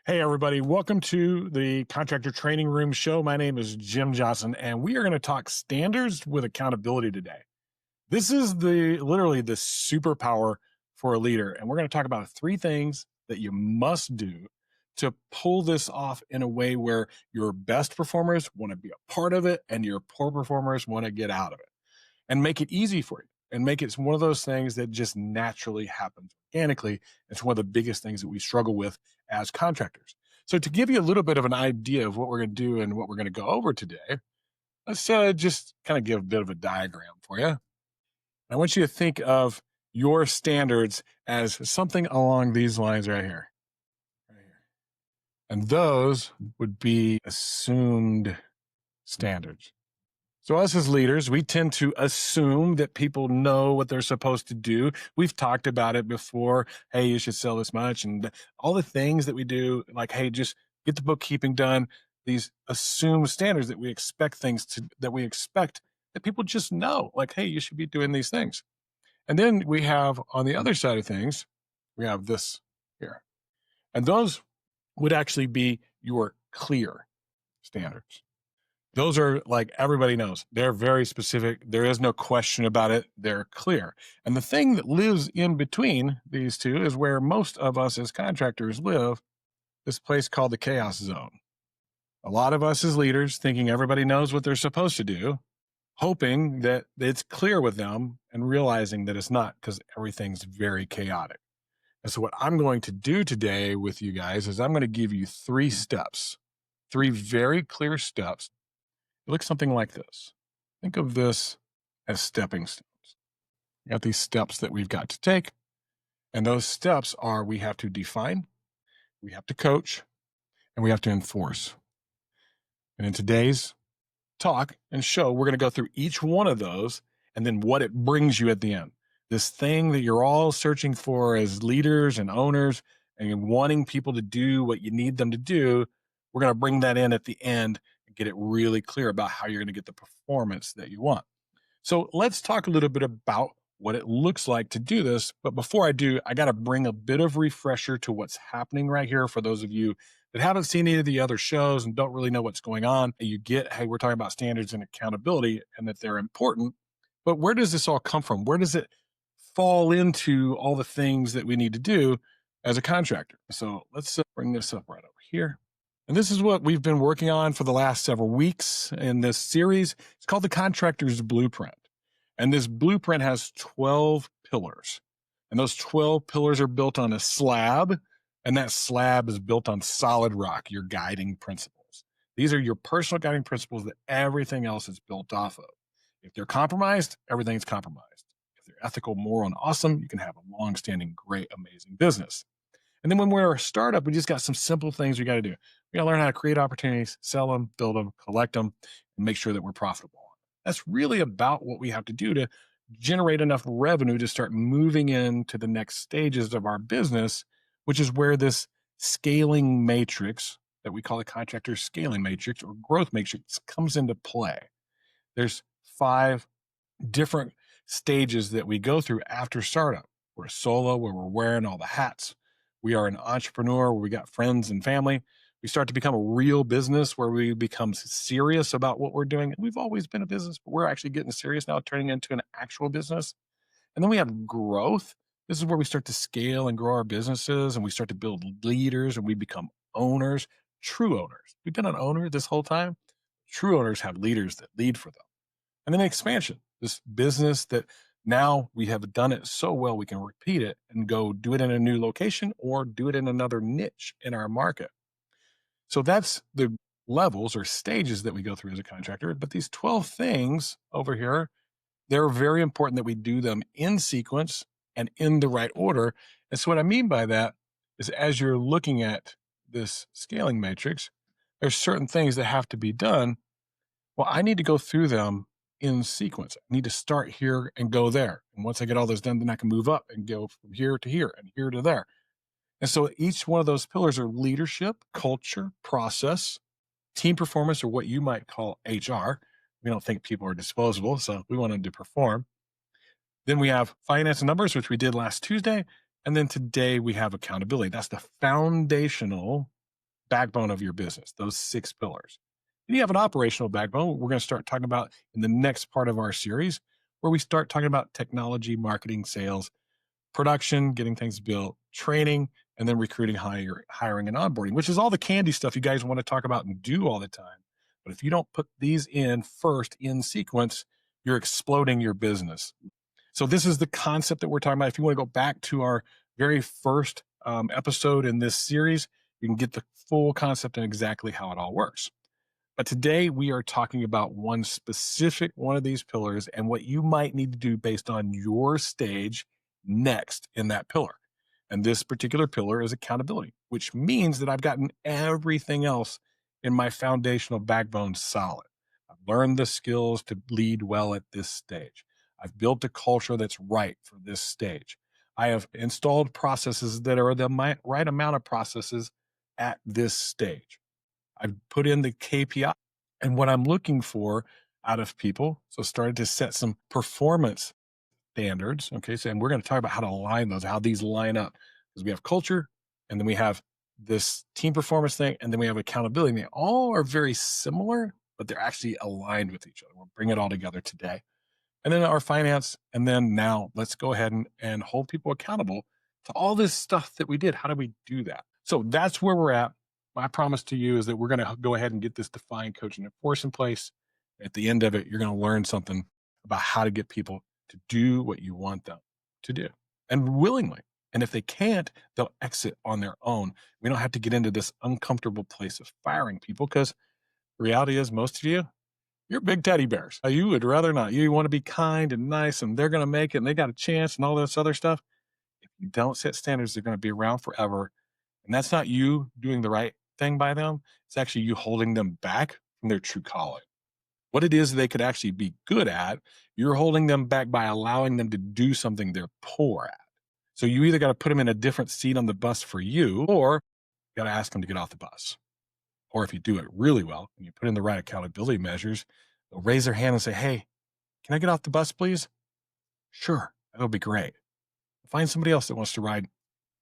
Hey, everybody. Welcome to the Contractor Training Room show. My name is Jim Johnson, and we are going to talk standards with accountability today. This is literally the superpower for a leader. And we're going to talk about three things that you must do to pull this off in a way where your best performers want to be a part of it and your poor performers want to get out of it, and make it easy for you and make it one of those things that just naturally happens organically. It's one of the biggest things that we struggle with as contractors. So, to give you a little bit of an idea of what we're going to do and what we're going to go over today, let's just kind of give a bit of a diagram for you. I want you to think of your standards as something along these lines right here. Right here. And those would be assumed standards. So, us as leaders, we tend to assume that people know what they're supposed to do. We've talked about it before. Hey, you should sell this much. And all the things that we do, like, hey, just get the bookkeeping done. These assumed standards that we expect that people just know, like, hey, you should be doing these things. And then we have on the other side of things, we have this here. And those would actually be your clear standards. Those are like everybody knows. They're very specific. There is no question about it. They're clear. And the thing that lives in between these two is where most of us as contractors live, this place called the chaos zone. A lot of us as leaders thinking everybody knows what they're supposed to do, hoping that it's clear with them and realizing that it's not because everything's very chaotic. And so, what I'm going to do today with you guys is I'm going to give you three steps, three very clear steps. It looks something like this. Think of this as stepping stones. We got these steps that we've got to take. And those steps are we have to define, we have to coach, and we have to enforce. And in today's talk and show, we're going to go through each one of those and then what it brings you at the end. This thing that you're all searching for as leaders and owners and wanting people to do what you need them to do, we're going to bring that in at the end and get it really clear about how you're going to get the performance that you want. So let's talk a little bit about what it looks like to do this. But before I do, I got to bring a bit of refresher to what's happening right here for those of you that haven't seen any of the other shows and don't really know what's going on. You get, hey, we're talking about standards and accountability and that they're important. But where does this all come from? Where does it fall into all the things that we need to do as a contractor? So let's bring this up right over here. And this is what we've been working on for the last several weeks in this series. It's called the Contractor's Blueprint. And this blueprint has 12 pillars. And those 12 pillars are built on a slab. And that slab is built on solid rock, your guiding principles. These are your personal guiding principles that everything else is built off of. If they're compromised, everything's compromised. If they're ethical, moral, and awesome, you can have a long-standing, great, amazing business. And then when we're a startup, we just got some simple things we got to do. We got to learn how to create opportunities, sell them, build them, collect them, and make sure that we're profitable. That's really about what we have to do to generate enough revenue to start moving into the next stages of our business, which is where this scaling matrix that we call a contractor scaling matrix or growth matrix comes into play. There's 5 different stages that we go through after startup. We're a solo where we're wearing all the hats. We are an entrepreneur where we got friends and family. We start to become a real business where we become serious about what we're doing. We've always been a business, but we're actually getting serious now, turning into an actual business. And then we have growth. This is where we start to scale and grow our businesses and we start to build leaders and we become owners, true owners. We've been an owner this whole time. True owners have leaders that lead for them. And then expansion, this business that now we have done it so well, we can repeat it and go do it in a new location or do it in another niche in our market. So that's the levels or stages that we go through as a contractor. But these 12 things over here, they're very important that we do them in sequence and in the right order. And so what I mean by that is as you're looking at this scaling matrix, there's certain things that have to be done. Well, I need to go through them in sequence. I need to start here and go there. And once I get all those done, then I can move up and go from here to here and here to there. And so each one of those pillars are leadership, culture, process, team performance, or what you might call HR. We don't think people are disposable, so we want them to perform. Then we have finance and numbers, which we did last Tuesday. And then today we have accountability. That's the foundational backbone of your business, those 6 pillars. And you have an operational backbone. We're going to start talking about in the next part of our series, where we start talking about technology, marketing, sales, production, getting things built, training, and then recruiting, hiring, and onboarding, which is all the candy stuff you guys want to talk about and do all the time. But if you don't put these in first in sequence, you're exploding your business. So this is the concept that we're talking about. If you want to go back to our very first episode in this series, you can get the full concept and exactly how it all works. But today we are talking about one specific one of these pillars and what you might need to do based on your stage next in that pillar. And this particular pillar is accountability, which means that I've gotten everything else in my foundational backbone solid. I've learned the skills to lead well at this stage. I've built a culture that's right for this stage. I have installed processes that are the right amount of processes at this stage. I've put in the KPI and what I'm looking for out of people. So started to set some performance standards. Okay. So, and we're going to talk about how to align those, how these line up, because we have culture and then we have this team performance thing, and then we have accountability. They all are very similar, but they're actually aligned with each other. We'll bring it all together today. And then our finance. And then now let's go ahead and hold people accountable to all this stuff that we did. How do we do that? So that's where we're at. My promise to you is that we're going to go ahead and get this defined coach and enforce in place. At the end of it, you're going to learn something about how to get people to do what you want them to do, and willingly. And if they can't, they'll exit on their own. We don't have to get into this uncomfortable place of firing people, because the reality is most of you're big teddy bears. You would rather not. You want to be kind and nice, and they're going to make it, and they got a chance and all this other stuff. If you don't set standards, they're going to be around forever. And that's not you doing the right thing by them. It's actually you holding them back from their true calling. What it is they could actually be good at, you're holding them back by allowing them to do something they're poor at. So you either got to put them in a different seat on the bus for you, or you got to ask them to get off the bus. Or if you do it really well and you put in the right accountability measures, they'll raise their hand and say, "Hey, can I get off the bus, please?" Sure, that'll be great. Find somebody else that wants to ride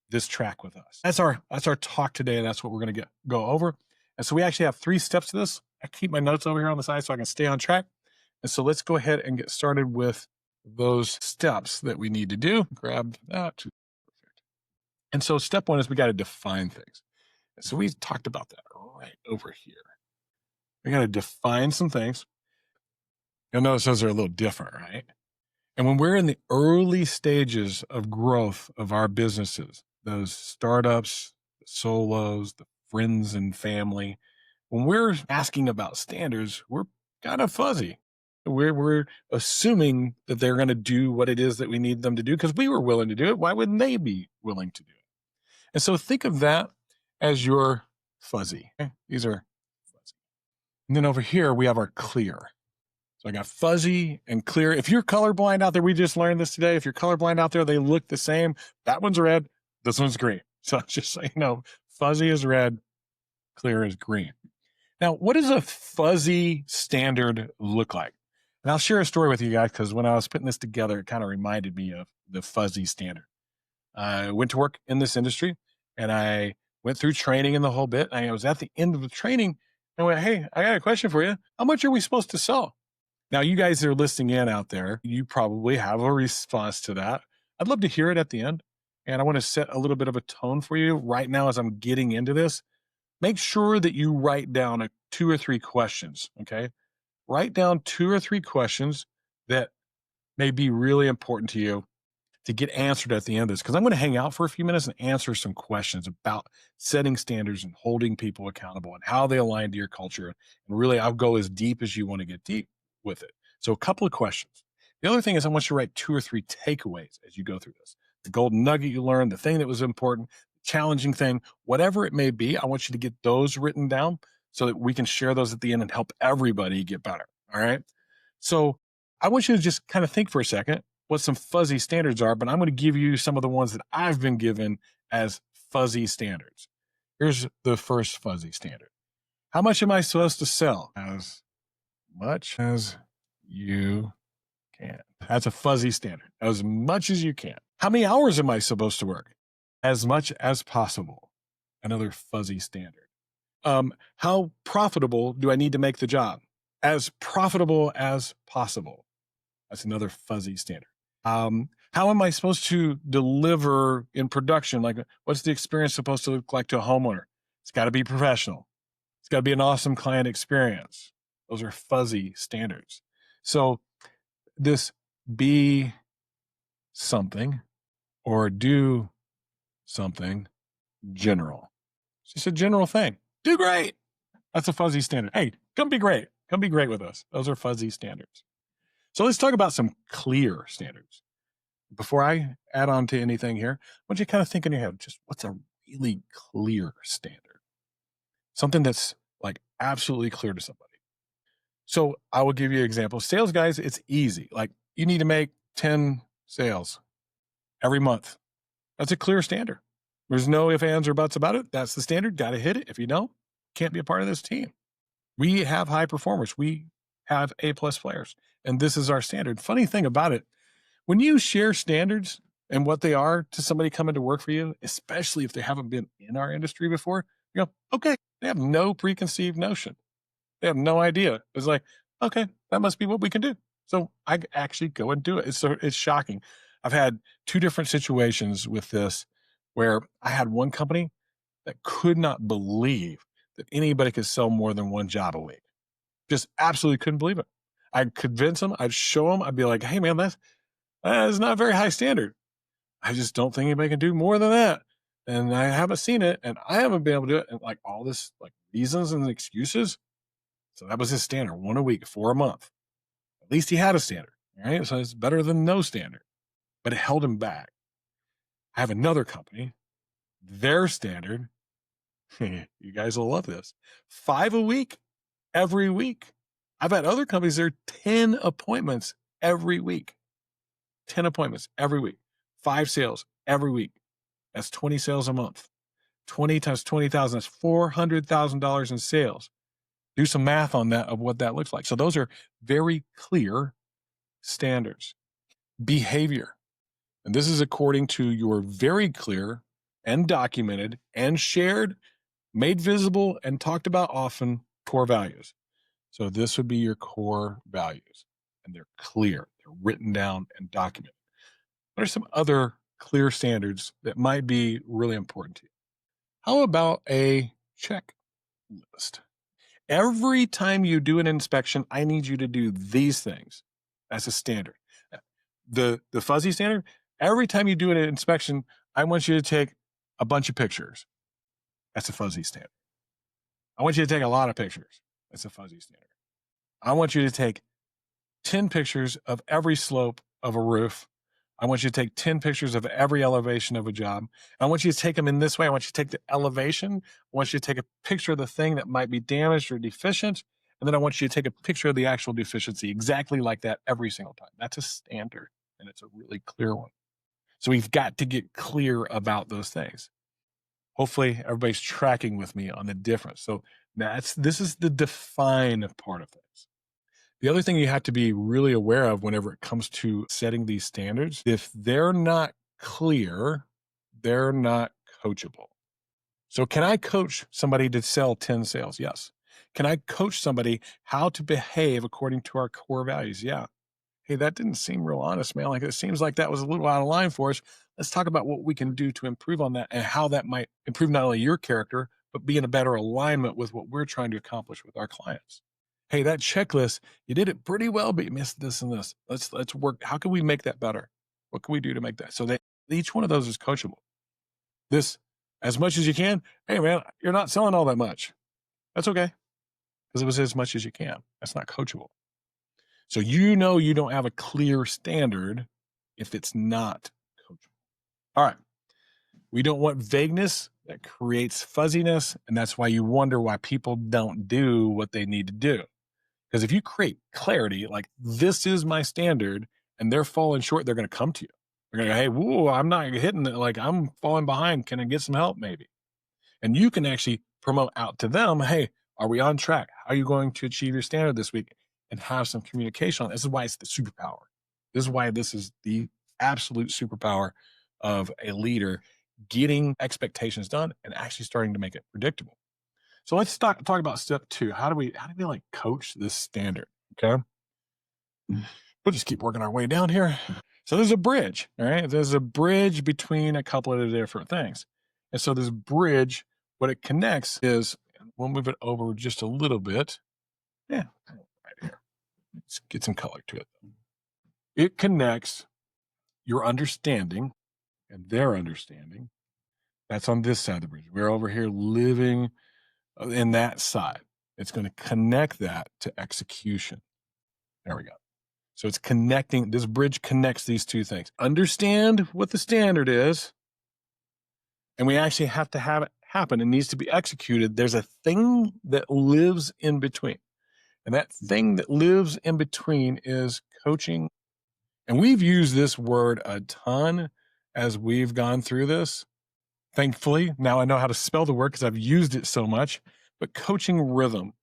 this track with us. That's our talk today. That's what we're going to go over. And so we actually have 3 steps to this. I keep my notes over here on the side so I can stay on track. And so let's go ahead and get started with those steps that we need to do. Grab that. And so step 1 is we got to define things. And so we talked about that right over here. We got to define some things. You'll notice those are a little different, right? And when we're in the early stages of growth of our businesses, those startups, the solos, the friends and family, when we're asking about standards, we're kind of fuzzy. We're assuming that they're going to do what it is that we need them to do because we were willing to do it. Why wouldn't they be willing to do it? And so think of that as your fuzzy. Okay? These are fuzzy. And then over here, we have our clear. So I got fuzzy and clear. If you're colorblind out there, we just learned this today. If you're colorblind out there, they look the same. That one's red. This one's green. So just so you know, fuzzy is red, clear is green. Now, what does a fuzzy standard look like? And I'll share a story with you guys because when I was putting this together, it kind of reminded me of the fuzzy standard. I went to work in this industry and I went through training and the whole bit. And I was at the end of the training and I went, "Hey, I got a question for you. How much are we supposed to sell?" Now, you guys that are listening in out there, you probably have a response to that. I'd love to hear it at the end. And I want to set a little bit of a tone for you right now as I'm getting into this. Make sure that you write down 2 or 3 questions, okay? Write down 2 or 3 questions that may be really important to you to get answered at the end of this, because I'm going to hang out for a few minutes and answer some questions about setting standards and holding people accountable and how they align to your culture. And really, I'll go as deep as you want to get deep with it. So a couple of questions. The other thing is I want you to write 2 or 3 takeaways as you go through this. The golden nugget you learned, the thing that was important, the challenging thing, whatever it may be, I want you to get those written down so that we can share those at the end and help everybody get better. All right. So I want you to just kind of think for a second what some fuzzy standards are, but I'm going to give you some of the ones that I've been given as fuzzy standards. Here's the first fuzzy standard. How much am I supposed to sell? As much as you can. That's a fuzzy standard. As much as you can. How many hours am I supposed to work? As much as possible. Another fuzzy standard. How profitable do I need to make the job? As profitable as possible. That's another fuzzy standard. How am I supposed to deliver in production? Like, what's the experience supposed to look like to a homeowner? It's got to be professional. It's got to be an awesome client experience. Those are fuzzy standards. So this be something or do something general. It's just a general thing. Do great. That's a fuzzy standard. Hey, come be great. Come be great with us. Those are fuzzy standards. So let's talk about some clear standards. Before I add on to anything here, I want you to kind of think in your head, just what's a really clear standard? Something that's like absolutely clear to somebody. So I will give you an example. Sales guys, it's easy. Like you need to make 10 sales every month. That's a clear standard. There's no ifs, ands, or buts about it. That's the standard. Got to hit it. If you don't, can't be a part of this team. We have high performers. We have A-plus players. And this is our standard. Funny thing about it, when you share standards and what they are to somebody coming to work for you, especially if they haven't been in our industry before, you go, okay, they have no preconceived notion. They have no idea. It's like, okay, that must be what we can do. So I actually go and do it. It's shocking. I've had 2 different situations with this where I had one company that could not believe that anybody could sell more than 1 job a week. Just absolutely couldn't believe it. I'd convince them. I'd show them. I'd be like, hey, man, that's not a very high standard. I just don't think anybody can do more than that. And I haven't seen it, and I haven't been able to do it. And like all this, like reasons and excuses. So that was his standard, 1 a week for a month. At least he had a standard, right? So it's better than no standard, but it held him back. I have another company, their standard, you guys will love this, 5 a week, every week. I've had other companies, there are 10 appointments every week. 10 appointments every week, 5 sales every week. That's 20 sales a month. 20 times 20,000, that's $400,000 in sales. Do some math on that of what that looks like. So those are very clear standards. Behavior. And this is according to your very clear and documented and shared, made visible and talked about often core values. So this would be your core values. And they're clear. They're written down and documented. What are some other clear standards that might be really important to you? How about a checklist? Every time you do an inspection, I need you to do these things. That's a standard. The fuzzy standard, every time you do an inspection, I want you to take a bunch of pictures. That's a fuzzy standard. I want you to take a lot of pictures. That's a fuzzy standard. I want you to take 10 pictures of every slope of a roof. I want you to take 10 pictures of every elevation of a job. I want you to take them in this way. I want you to take the elevation. I want you to take a picture of the thing that might be damaged or deficient. And then I want you to take a picture of the actual deficiency exactly like that every single time. That's a standard, and it's a really clear one. So we've got to get clear about those things. Hopefully everybody's tracking with me on the difference. So this is the define part of things. The other thing you have to be really aware of whenever it comes to setting these standards, if they're not clear, they're not coachable. So can I coach somebody to sell 10 sales? Yes. Can I coach somebody how to behave according to our core values? Yeah. Hey, that didn't seem real honest, man. Like it seems like that was a little out of line for us. Let's talk about what we can do to improve on that and how that might improve not only your character, but be in a better alignment with what we're trying to accomplish with our clients. Hey, that checklist, you did it pretty well, but you missed this and this. Let's work. How can we make that better? What can we do to make that? So that each one of those is coachable. This, as much as you can. Hey, man, you're not selling all that much. That's okay. Because it was as much as you can. That's not coachable. So you know you don't have a clear standard if it's not coachable. All right. We don't want vagueness that creates fuzziness. And that's why you wonder why people don't do what they need to do. Because if you create clarity, like this is my standard, and they're falling short, they're going to come to you. They're going to go, hey, whoa, I'm not hitting it. Like I'm falling behind. Can I get some help maybe? And you can actually promote out to them, hey, are we on track? How are you going to achieve your standard this week? And have some communication on it. This is why it's the superpower. This is why this is the absolute superpower of a leader getting expectations done and actually starting to make it predictable. So let's talk about step two. How do we like coach this standard? Okay. We'll just keep working our way down here. So there's a bridge, all right? There's a bridge between a couple of the different things. And so this bridge, what it connects is, we'll move it over just a little bit. Yeah, right here. Let's get some color to it. It connects your understanding and their understanding. That's on this side of the bridge. We're over here living in that side. It's going to connect that to execution. There we go. So it's connecting, this bridge connects these two things. Understand what the standard is, and we actually have to have it happen. It needs to be executed. There's a thing that lives in between. And that thing that lives in between is coaching. And we've used this word a ton as we've gone through this. Thankfully, now I know how to spell the word because I've used it so much, but coaching rhythm.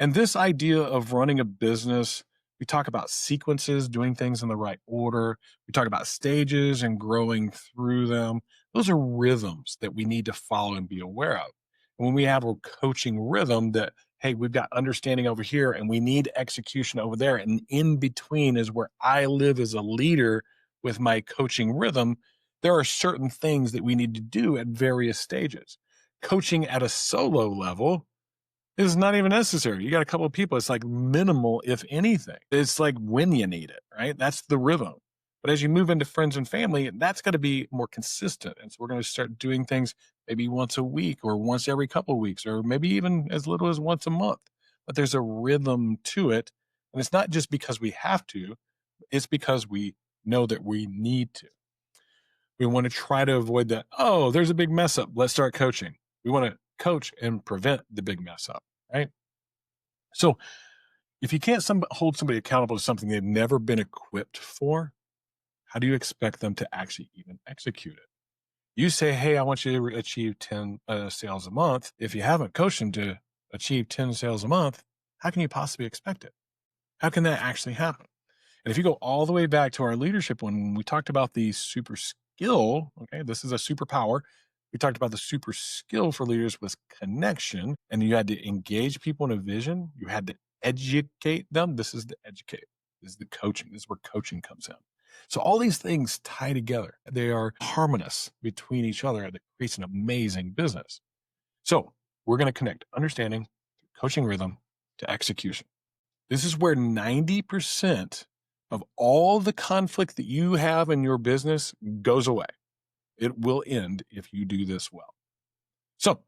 And this idea of running a business, we talk about sequences, doing things in the right order. We talk about stages and growing through them. Those are rhythms that we need to follow and be aware of. And when we have a coaching rhythm that, hey, we've got understanding over here and we need execution over there, and in between is where I live as a leader with my coaching rhythm, there are certain things that we need to do at various stages. Coaching at a solo level is not even necessary. You got a couple of people. It's like minimal, if anything. It's like when you need it, right? That's the rhythm. But as you move into friends and family, that's got to be more consistent. And so we're going to start doing things maybe once a week or once every couple of weeks, or maybe even as little as once a month. But there's a rhythm to it. And it's not just because we have to, it's because we know that we need to. We want to try to avoid that. Oh, there's a big mess up. Let's start coaching. We want to coach and prevent the big mess up, right? So if you can't hold somebody accountable to something they've never been equipped for, how do you expect them to actually even execute it? You say, hey, I want you to achieve 10 sales a month. If you haven't coached them to achieve 10 sales a month, how can you possibly expect it? How can that actually happen? And if you go all the way back to our leadership, when we talked about the super skill, okay, this is a superpower. We talked about the super skill for leaders was connection, and you had to engage people in a vision. You had to educate them. This is the educate. This is the coaching. This is where coaching comes in. So all these things tie together. They are harmonious between each other, and it creates an amazing business. So we're going to connect understanding, coaching rhythm to execution. This is where 90% of all the conflict that you have in your business goes away. It will end if you do this well. So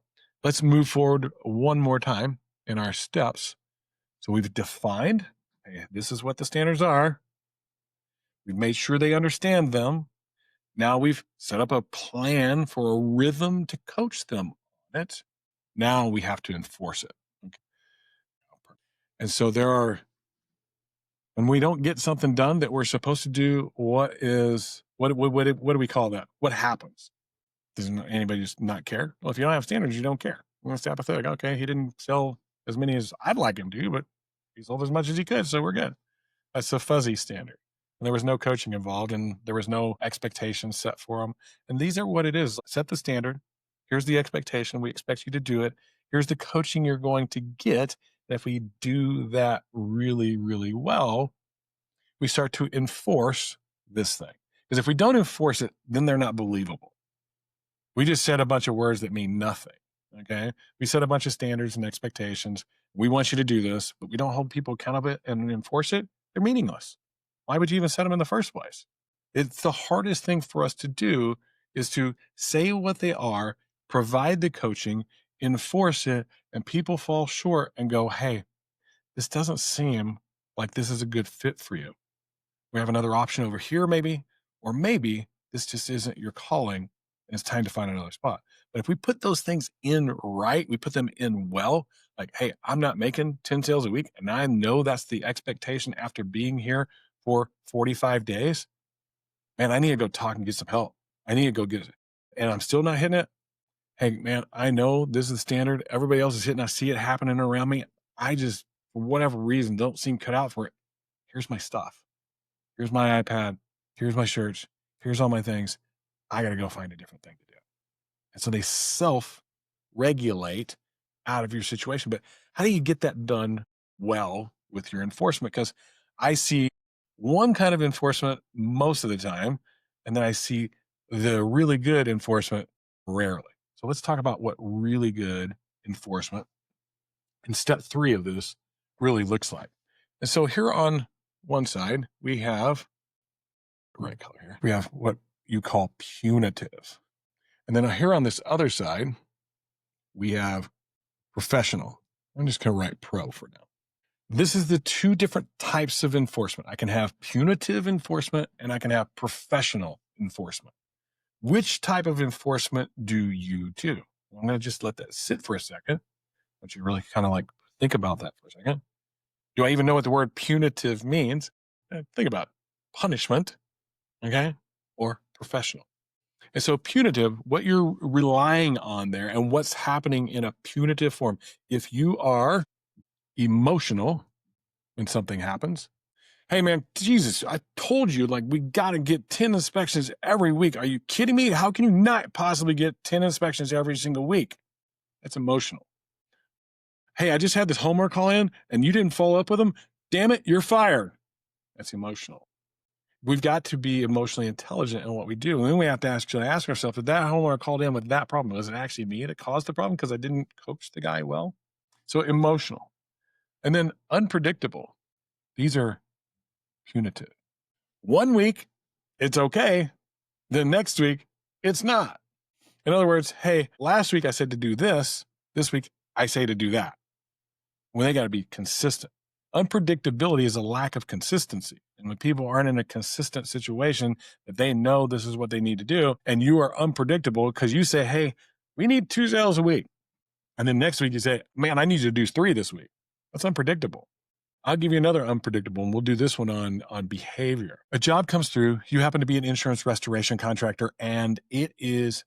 let's move forward one more time in our steps. So we've defined, hey, this is what the standards are. We've made sure they understand them. Now we've set up a plan for a rhythm to coach them on it. Now we have to enforce it. Okay. And so when we don't get something done that we're supposed to do, what do we call that? What happens? Does anybody just not care? Well, if you don't have standards, you don't care. We're going to stay apathetic. Okay, he didn't sell as many as I'd like him to, but he sold as much as he could, so we're good. That's a fuzzy standard. And there was no coaching involved, and there was no expectations set for them. And these are what it is. Set the standard. Here's the expectation. We expect you to do it. Here's the coaching you're going to get. And if we do that really, really well, we start to enforce this thing. Because if we don't enforce it, then they're not believable. We just said a bunch of words that mean nothing. Okay. We set a bunch of standards and expectations. We want you to do this, but we don't hold people accountable and enforce it. They're meaningless. Why would you even set them in the first place? It's the hardest thing for us to do is to say what they are, provide the coaching, enforce it, and people fall short and go, hey, this doesn't seem like this is a good fit for you. We have another option over here, maybe, or maybe this just isn't your calling and it's time to find another spot. But if we put those things in right, we put them in well, like, hey, I'm not making 10 sales a week, and I know that's the expectation after being here for 45 days. Man, I need to go talk and get some help. I need to go get it. And I'm still not hitting it. Hey, man, I know this is the standard. Everybody else is hitting. I see it happening around me. I just, for whatever reason, don't seem cut out for it. Here's my stuff. Here's my iPad. Here's my shirts. Here's all my things. I got to go find a different thing to do. And so they self-regulate out of your situation. But how do you get that done well with your enforcement? Because I see one kind of enforcement most of the time, and then I see the really good enforcement rarely. So let's talk about what really good enforcement in step 3 of this really looks like. And so here on one side, we have the right color here. We have what you call punitive. And then here on this other side, we have professional. I'm just going to write pro for now. This is the 2 different types of enforcement. I can have punitive enforcement and I can have professional enforcement. Which type of enforcement do you do? I'm going to just let that sit for a second. I want you to really kind of like think about that for a second. Do I even know what the word punitive means? Think about it. Punishment, okay, or professional. And so punitive, what you're relying on there and what's happening in a punitive form. If you are emotional when something happens, hey man, Jesus, I told you, like, we got to get 10 inspections every week. Are you kidding me? How can you not possibly get 10 inspections every single week? That's emotional. Hey, I just had this homework call in and you didn't follow up with them. Damn it, you're fired. That's emotional. We've got to be emotionally intelligent in what we do. And then we have to ask ourselves, did that homeowner called in with that problem? Was it actually me that caused the problem because I didn't coach the guy well? So emotional. And then unpredictable. These are punitive. One week, it's okay. Then next week, it's not. In other words, hey, last week I said to do this. This week, I say to do that. Well, they got to be consistent. Unpredictability is a lack of consistency. And when people aren't in a consistent situation that they know this is what they need to do, and you are unpredictable because you say, hey, we need 2 sales a week. And then next week you say, man, I need you to do 3 this week. That's unpredictable. I'll give you another unpredictable, and we'll do this one on behavior. A job comes through, you happen to be an insurance restoration contractor, and it is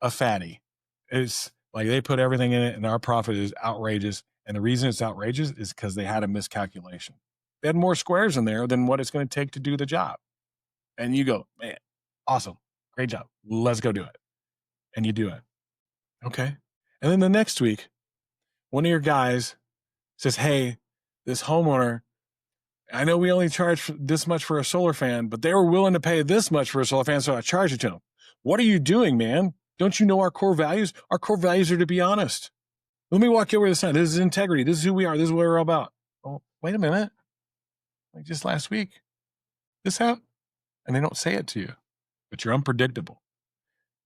a fatty. It's like they put everything in it, and our profit is outrageous. And the reason it's outrageous is because they had a miscalculation. They had more squares in there than what it's going to take to do the job. And you go, man, awesome. Great job. Let's go do it. And you do it. Okay. And then the next week, one of your guys says, hey, this homeowner, I know we only charge this much for a solar fan, but they were willing to pay this much for a solar fan, so I charged it to them. What are you doing, man? Don't you know our core values? Our core values are to be honest. Let me walk you over the sign. This is integrity. This is who we are. This is what we're all about. Oh, wait a minute. Like just last week, this happened. And they don't say it to you, but you're unpredictable.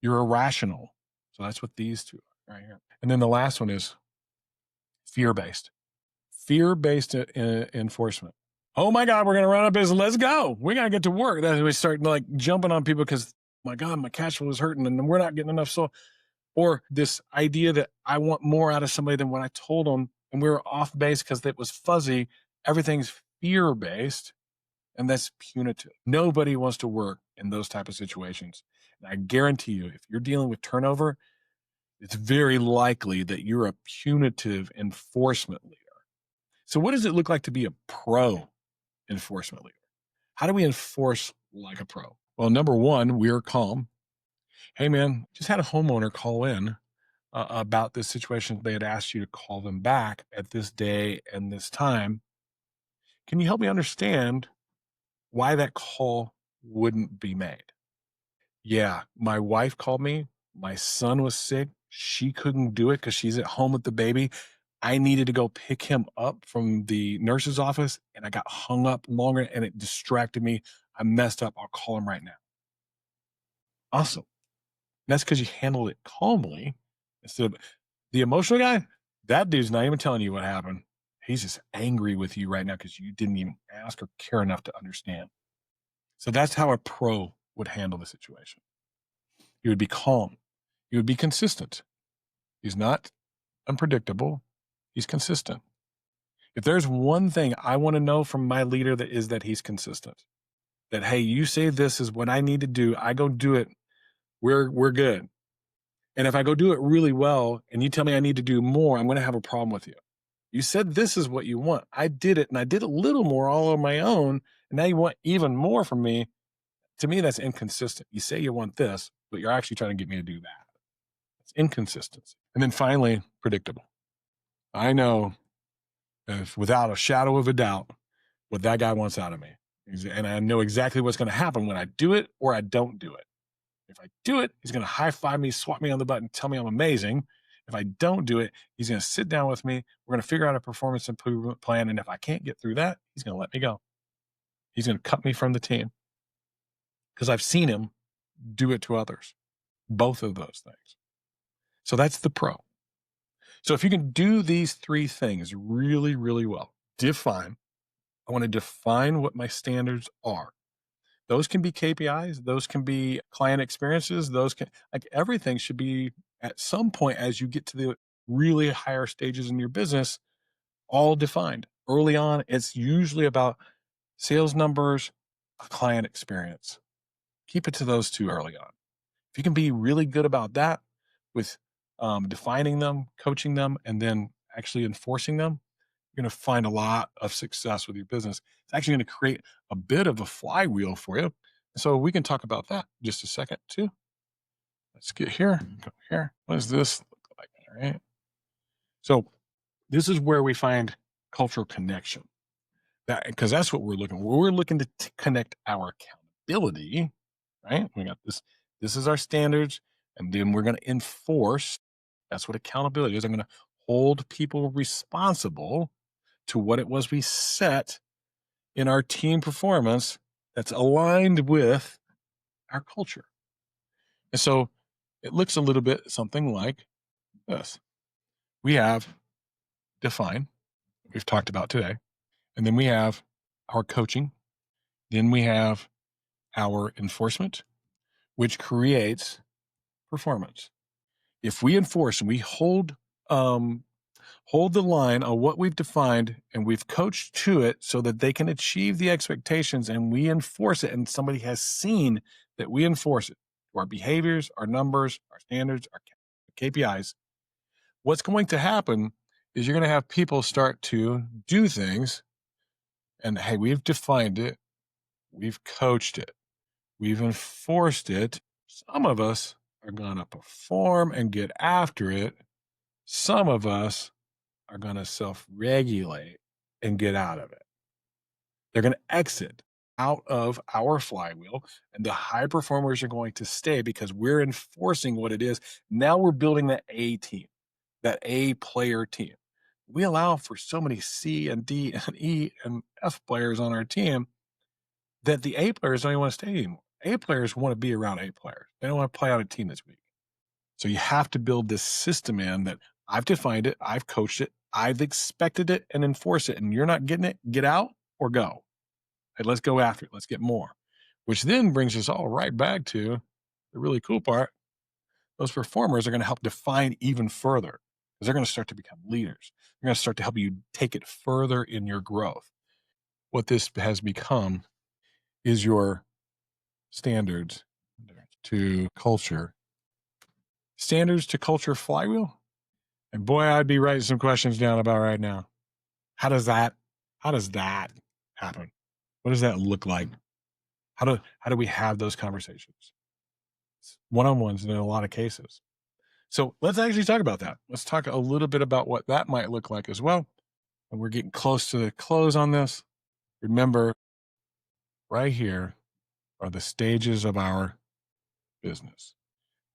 You're irrational. So that's what these 2 are right here. And then the last one is fear-based. Fear-based enforcement. Oh my God, we're going to run out of business. Let's go. We got to get to work. Then we start like jumping on people because, my God, my cash flow is hurting and we're not getting enough. So, or this idea that I want more out of somebody than what I told them, and we were off base because it was fuzzy. Everything's fear-based, and that's punitive. Nobody wants to work in those type of situations. And I guarantee you, if you're dealing with turnover, it's very likely that you're a punitive enforcement leader. So what does it look like to be a pro enforcement leader? How do we enforce like a pro? Well, number 1, we are calm. Hey, man, just had a homeowner call in about this situation. They had asked you to call them back at this day and this time. Can you help me understand why that call wouldn't be made? Yeah, my wife called me. My son was sick. She couldn't do it because she's at home with the baby. I needed to go pick him up from the nurse's office, and I got hung up longer, and it distracted me. I messed up. I'll call him right now. Awesome. That's because you handled it calmly instead of the emotional guy. That dude's not even telling you what happened. He's just angry with you right now because you didn't even ask or care enough to understand. So that's how a pro would handle the situation. He would be calm. He would be consistent. He's not unpredictable. He's consistent. If there's one thing I want to know from my leader, that is that he's consistent. That, hey, you say this is what I need to do. I go do it. We're good. And if I go do it really well and you tell me I need to do more, I'm going to have a problem with you. You said this is what you want. I did it, and I did a little more all on my own, and now you want even more from me. To me, that's inconsistent. You say you want this, but you're actually trying to get me to do that. It's inconsistency. And then finally, predictable. I know, if, without a shadow of a doubt, what that guy wants out of me. And I know exactly what's going to happen when I do it or I don't do it. If I do it, he's going to high five me, swat me on the butt, and tell me I'm amazing. If I don't do it, he's going to sit down with me. We're going to figure out a performance improvement plan. And if I can't get through that, he's going to let me go. He's going to cut me from the team because I've seen him do it to others, both of those things. So that's the pro. So if you can do these three things really, really well, I want to define what my standards are. Those can be KPIs, those can be client experiences, those can, like, everything should be at some point as you get to the really higher stages in your business, all defined. Early on, it's usually about sales numbers, a client experience. Keep it to those two early on. If you can be really good about that with defining them, coaching them, and then actually enforcing them, you're going to find a lot of success with your business. It's actually going to create a bit of a flywheel for you. So we can talk about that in just a second too. Let's get here. Go here. What does this look like? All right. So this is where we find cultural connection. That, because that's what we're looking for. We're looking to connect our accountability, right? We got this. This is our standards, and then we're going to enforce. That's what accountability is. I'm going to hold people responsible to what it was we set in our team performance that's aligned with our culture. And so it looks a little bit something like this. We have define, we've talked about today, and then we have our coaching, then we have our enforcement, which creates performance. If we enforce and we hold the line on what we've defined and we've coached to it so that they can achieve the expectations, and we enforce it, and somebody has seen that we enforce it, our behaviors, our numbers, our standards, our KPIs, what's going to happen is you're going to have people start to do things, and hey, we've defined it, we've coached it, we've enforced it. Some of us are going to perform and get after it. Some of us are going to self-regulate and get out of it. They're going to exit out of our flywheel, and the high performers are going to stay because we're enforcing what it is. Now we're building that A team, that A player team. We allow for so many C and D and E and F players on our team that the A players don't even want to stay anymore. A players want to be around A players. They don't want to play on a team this week. So you have to build this system in that I've defined it, I've coached it, I've expected it and enforce it. And you're not getting it, get out or go. Hey, let's go after it. Let's get more. Which then brings us all right back to the really cool part. Those performers are going to help define even further because they're going to start to become leaders. They're going to start to help you take it further in your growth. What this has become is your standards to culture. Standards to culture flywheel. And boy, I'd be writing some questions down about right now. How does that happen? What does that look like? How do we have those conversations? One-on-ones in a lot of cases. So let's actually talk about that. Let's talk a little bit about what that might look like as well. And we're getting close to the close on this. Remember, right here are the stages of our business.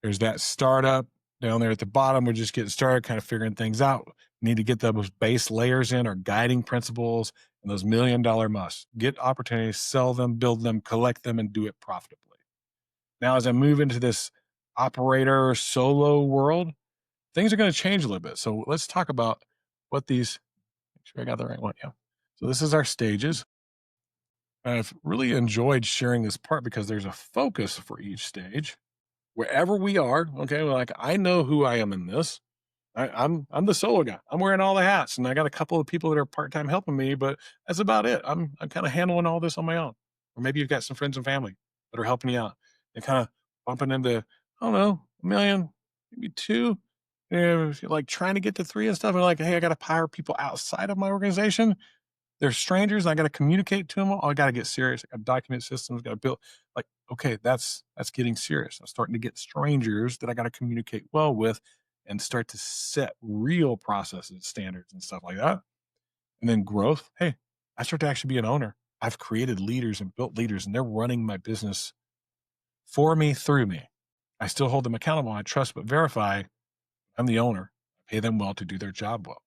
There's that startup down there at the bottom. We're just getting started, kind of figuring things out. We need to get those base layers in, our guiding principles, and those $1 million musts. Get opportunities, sell them, build them, collect them, and do it profitably. Now, as I move into this operator solo world, things are going to change a little bit. So let's talk about what these, make sure I got the right one. Yeah. So this is our stages. I've really enjoyed sharing this part because there's a focus for each stage. Wherever we are, okay, well, like, I know who I am in this. I'm the solo guy. I'm wearing all the hats, and I got a couple of people that are part-time helping me, but that's about it. I'm kind of handling all this on my own. Or maybe you've got some friends and family that are helping you out. They're kind of bumping into, I don't know, 1 million, maybe two. If you're like trying to get to 3 and stuff, and like, hey, I got to hire people outside of my organization. They're strangers. I got to communicate to them. I got to get serious. I got to document systems. Got to build. Like, okay, that's getting serious. I'm starting to get strangers that I got to communicate well with, and start to set real processes, standards, and stuff like that. And then growth. Hey, I start to actually be an owner. I've created leaders and built leaders, and they're running my business for me, through me. I still hold them accountable. I trust but verify. I'm the owner. I pay them well to do their job well.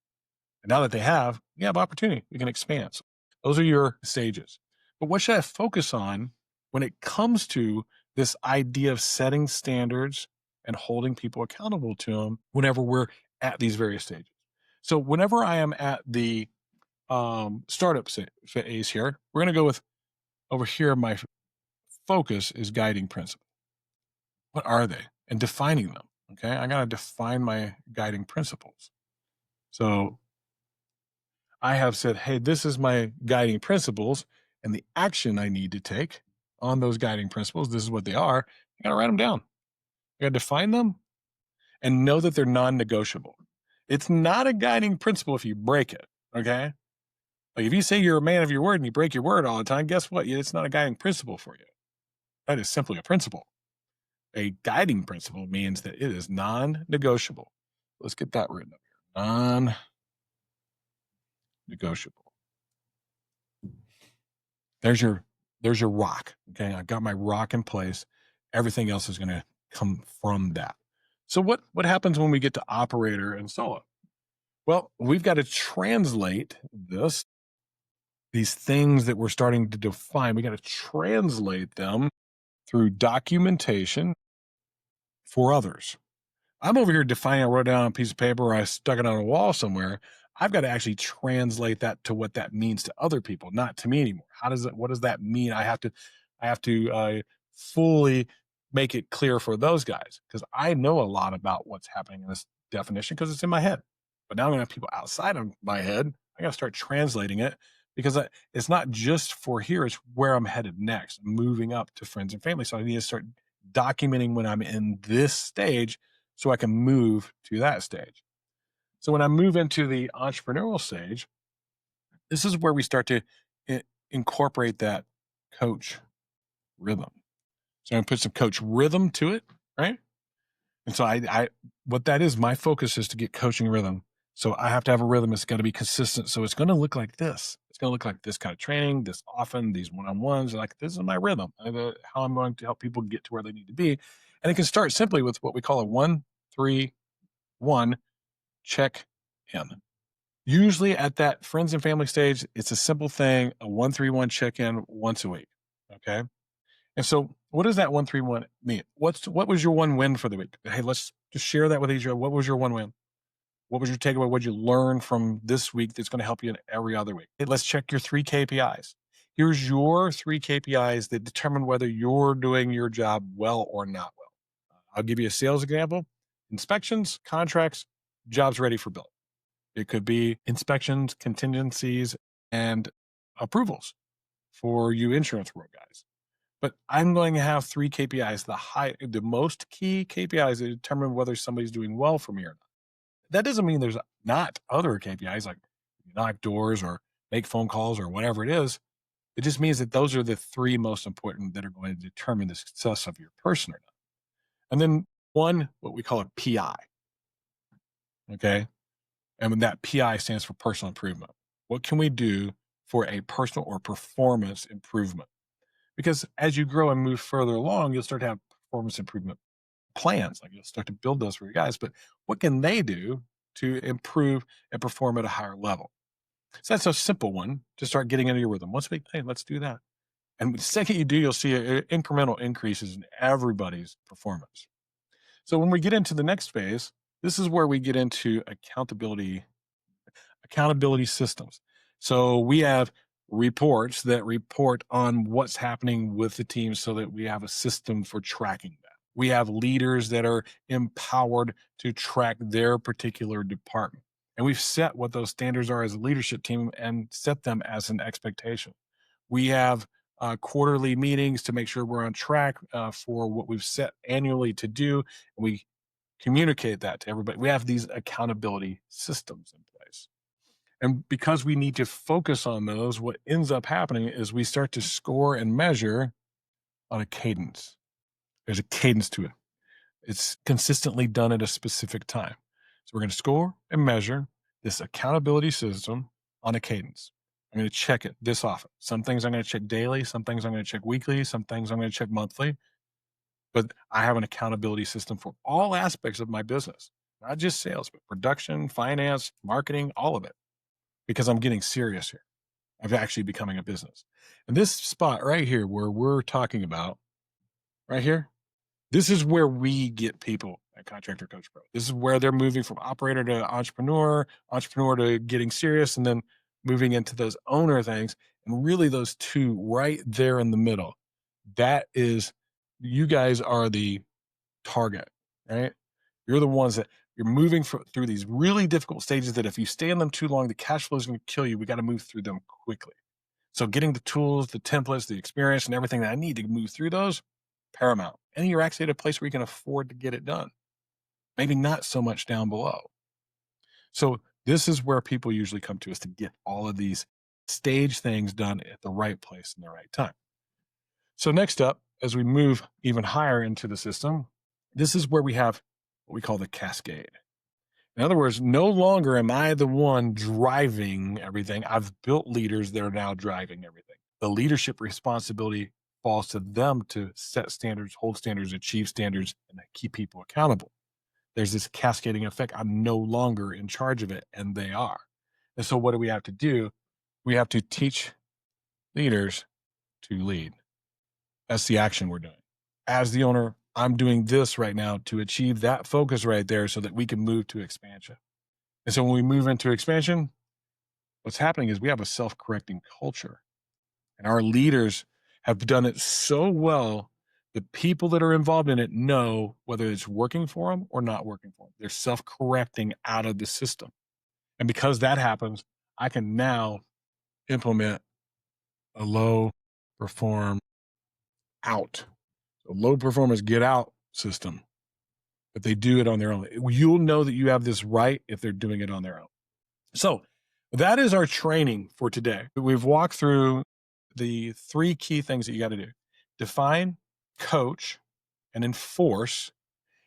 And now that they have, we have opportunity. We can expand. So those are your stages. But what should I focus on when it comes to this idea of setting standards and holding people accountable to them whenever we're at these various stages? So whenever I am at the startup phase here, we're going to go with over here. My focus is guiding principles. What are they? And defining them. Okay. I got to define my guiding principles. So I have said, hey, this is my guiding principles and the action I need to take on those guiding principles. This is what they are. I got to write them down. I got to define them and know that they're non-negotiable. It's not a guiding principle if you break it. Okay. Like if you say you're a man of your word and you break your word all the time, guess what? It's not a guiding principle for you. That is simply a principle. A guiding principle means that it is non-negotiable. Let's get that written up here. Non-negotiable. There's your rock. Okay. I got my rock in place. Everything else is going to come from that. So what happens when we get to operator and solo? Well, we've got to translate these things that we're starting to define. We got to translate them through documentation for others. I'm over here defining, I wrote it down on a piece of paper or I stuck it on a wall somewhere. I've got to actually translate that to what that means to other people, not to me anymore. What does that mean? I have to fully make it clear for those guys because I know a lot about what's happening in this definition because it's in my head. But now I'm going to have people outside of my head. I got to start translating it because it's not just for here, it's where I'm headed next, moving up to friends and family. So I need to start documenting when I'm in this stage so I can move to that stage. So when I move into the entrepreneurial stage, this is where we start to incorporate that coach rhythm. So I'm going to put some coach rhythm to it, right? And so I what that is, my focus is to get coaching rhythm. So I have to have a rhythm. It's got to be consistent. So it's going to look like this. It's going to look like this kind of training, this often, these one-on-ones. Like this is my rhythm, how I'm going to help people get to where they need to be. And it can start simply with what we call a 1-3-1 check in. Usually at that friends and family stage, it's a simple thing, a 1-3-1 check in once a week. Okay. And so what does that 1-3-1 mean? What was your one win for the week? Hey, let's just share that with each other. What was your one win? What was your takeaway? What did you learn from this week that's going to help you in every other week? Hey, let's check your 3 KPIs. Here's your 3 KPIs that determine whether you're doing your job well or not well. I'll give you a sales example. Inspections, contracts, jobs ready for build. It could be inspections, contingencies, and approvals for you insurance world guys. But I'm going to have 3 KPIs, the most key KPIs that determine whether somebody's doing well for me or not. That doesn't mean there's not other KPIs like knock doors or make phone calls or whatever it is. It just means that those are the 3 most important that are going to determine the success of your person or not. And then one, what we call a PI. Okay. And that PI stands for personal improvement. What can we do for a personal or performance improvement? Because as you grow and move further along, you'll start to have performance improvement plans. Like you'll start to build those for your guys. But what can they do to improve and perform at a higher level? So that's a simple one to start getting into your rhythm. Once a week, hey, let's do that. And the second you do, you'll see incremental increases in everybody's performance. So when we get into the next phase, this is where we get into accountability systems. So we have reports that report on what's happening with the team so that we have a system for tracking that. We have leaders that are empowered to track their particular department. And we've set what those standards are as a leadership team and set them as an expectation. We have quarterly meetings to make sure we're on track for what we've set annually to do. And we communicate that to everybody. We have these accountability systems in place. And because we need to focus on those, what ends up happening is we start to score and measure on a cadence. There's a cadence to it. It's consistently done at a specific time. So we're going to score and measure this accountability system on a cadence. I'm going to check it this often. Some things I'm going to check daily, some things I'm going to check weekly, some things I'm going to check monthly. But I have an accountability system for all aspects of my business, not just sales, but production, finance, marketing, all of it, because I'm getting serious here. Of actually becoming a business. And this spot right here, where we're talking about, right here, this is where we get people at Contractor Coach Pro. This is where they're moving from operator to entrepreneur, entrepreneur to getting serious, and then moving into those owner things. And really, those two right there in the middle, that is, you guys are the target, right? You're the ones that you're moving through these really difficult stages that if you stay in them too long, the cash flow is going to kill you. We got to move through them quickly. So getting the tools, the templates, the experience, and everything that I need to move through those, paramount. And you're actually at a place where you can afford to get it done. Maybe not so much down below. So this is where people usually come to us to get all of these stage things done at the right place in the right time. So next up, as we move even higher into the system, this is where we have what we call the cascade. In other words, no longer am I the one driving everything. I've built leaders that are now driving everything. The leadership responsibility falls to them to set standards, hold standards, achieve standards, and keep people accountable. There's this cascading effect. I'm no longer in charge of it, and they are. And so what do we have to do? We have to teach leaders to lead. That's the action we're doing. As the owner, I'm doing this right now to achieve that focus right there so that we can move to expansion. And so when we move into expansion, what's happening is we have a self-correcting culture. And our leaders have done it so well, the people that are involved in it know whether it's working for them or not working for them. They're self-correcting out of the system. And because that happens, I can now implement a low perform out. So low performers get out system. But they do it on their own. You'll know that you have this right if they're doing it on their own. So that is our training for today. We've walked through the 3 key things that you got to do: define, coach, and enforce.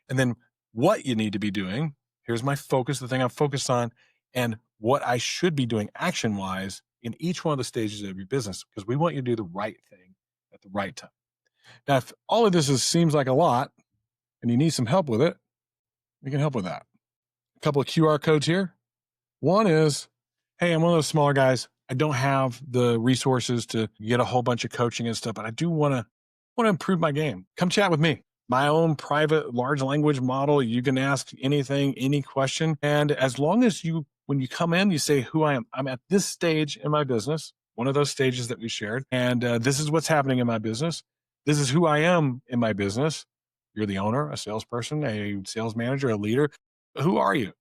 And then what you need to be doing. Here's my focus, the thing I'm focused on, and what I should be doing action wise in each one of the stages of your business, because we want you to do the right thing at the right time. Now, if all of this seems like a lot and you need some help with it, we can help with that. A couple of QR codes here. One is, hey, I'm one of those smaller guys. I don't have the resources to get a whole bunch of coaching and stuff, but I do want to improve my game. Come chat with me. My own private large language model. You can ask anything, any question. And as long as when you come in, you say who I am. I'm at this stage in my business, one of those stages that we shared. And this is what's happening in my business. This is who I am in my business. You're the owner, a salesperson, a sales manager, a leader. Who are you?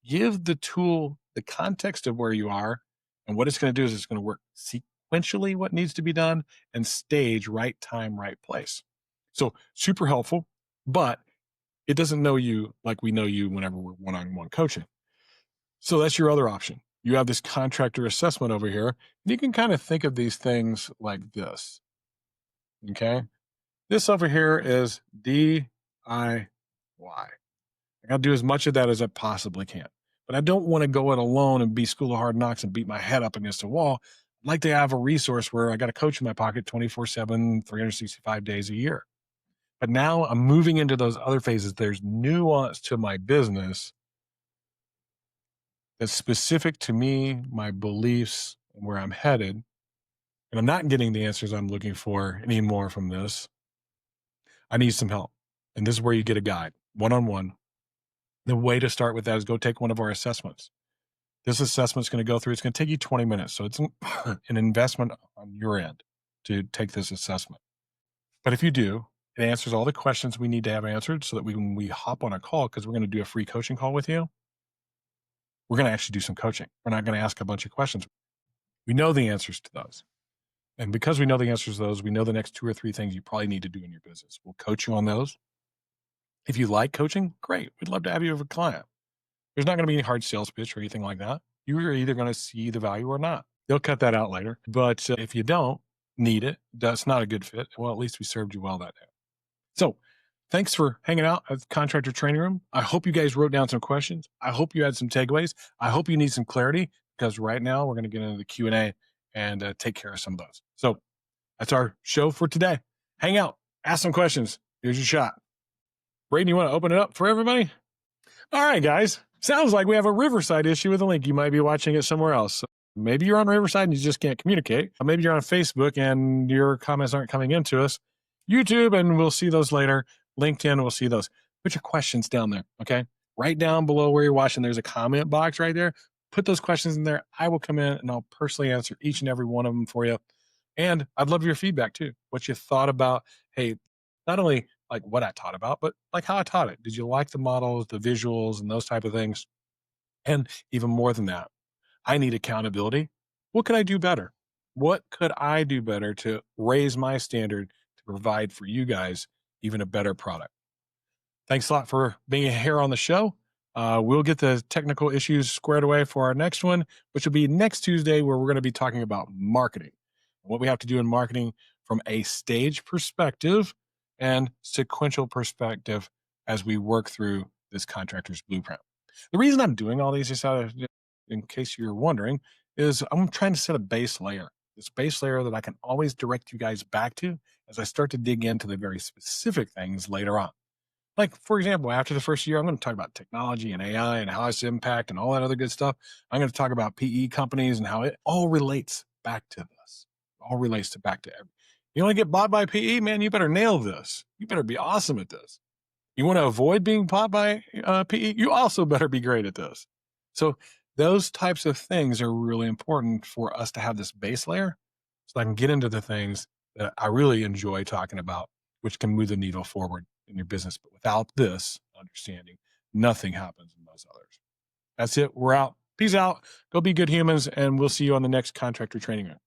Give the tool the context of where you are. And what it's going to do is it's going to work sequentially what needs to be done and stage right time, right place. So super helpful, but it doesn't know you like we know you whenever we're one-on-one coaching. So that's your other option. You have this contractor assessment over here. And you can kind of think of these things like this. Okay. This over here is DIY. I got to do as much of that as I possibly can. But I don't want to go it alone and be school of hard knocks and beat my head up against a wall. I'd like to have a resource where I got a coach in my pocket 24/7, 365 days a year. But now I'm moving into those other phases. There's nuance to my business that's specific to me, my beliefs, and where I'm headed. And I'm not getting the answers I'm looking for anymore from this. I need some help. And this is where you get a guide, one-on-one. The way to start with that is go take one of our assessments. This assessment is going to go through, it's going to take you 20 minutes. So it's an investment on your end to take this assessment. But if you do, it answers all the questions we need to have answered so that when we hop on a call, because we're going to do a free coaching call with you, we're going to actually do some coaching. We're not going to ask a bunch of questions. We know the answers to those. And because we know the answers to those, we know the next 2 or 3 things you probably need to do in your business. We'll coach you on those. If you like coaching, great. We'd love to have you as a client. There's not going to be any hard sales pitch or anything like that. You're either going to see the value or not. They'll cut that out later. But if you don't need it, that's not a good fit. Well, at least we served you well that day. So Thanks for hanging out at the Contractor Training Room. I hope you guys wrote down some questions. I hope you had some takeaways. I hope you need some clarity because right now we're going to get into the Q&A and take care of some of those. So that's our show for today. Hang out, ask some questions. Here's your shot. Braden, you want to open it up for everybody? All right, guys. Sounds like we have a Riverside issue with a link. You might be watching it somewhere else. Maybe you're on Riverside and you just can't communicate. Maybe you're on Facebook and your comments aren't coming into us. YouTube, and we'll see those later. LinkedIn, we'll see those. Put your questions down there, okay? Right down below where you're watching, there's a comment box right there. Put those questions in there. I will come in and I'll personally answer each and every one of them for you. And I'd love your feedback too. What you thought about, hey, not only like what I taught about, but like how I taught it. Did you like the models, the visuals, and those type of things? And even more than that, I need accountability. What could I do better? What could I do better to raise my standard to provide for you guys even a better product? Thanks a lot for being here on the show. We'll get the technical issues squared away for our next one, which will be next Tuesday, where we're going to be talking about marketing, what we have to do in marketing from a stage perspective and sequential perspective as we work through this contractor's blueprint. The reason I'm doing all these, just in case you're wondering, is I'm trying to set a base layer, this base layer that I can always direct you guys back to as I start to dig into the very specific things later on. Like, for example, after the first year, I'm going to talk about technology and AI and how it's impact and all that other good stuff. I'm going to talk about PE companies and how it all relates back to this. All relates to back to every. You want to get bought by PE, man? You better nail this. You better be awesome at this. You want to avoid being bought by PE? You also better be great at this. So those types of things are really important for us to have this base layer so I can get into the things that I really enjoy talking about, which can move the needle forward in your business. But without this understanding, nothing happens in those others. That's it. We're out. Peace out. Go be good humans, and we'll see you on the next Contractor Training Room.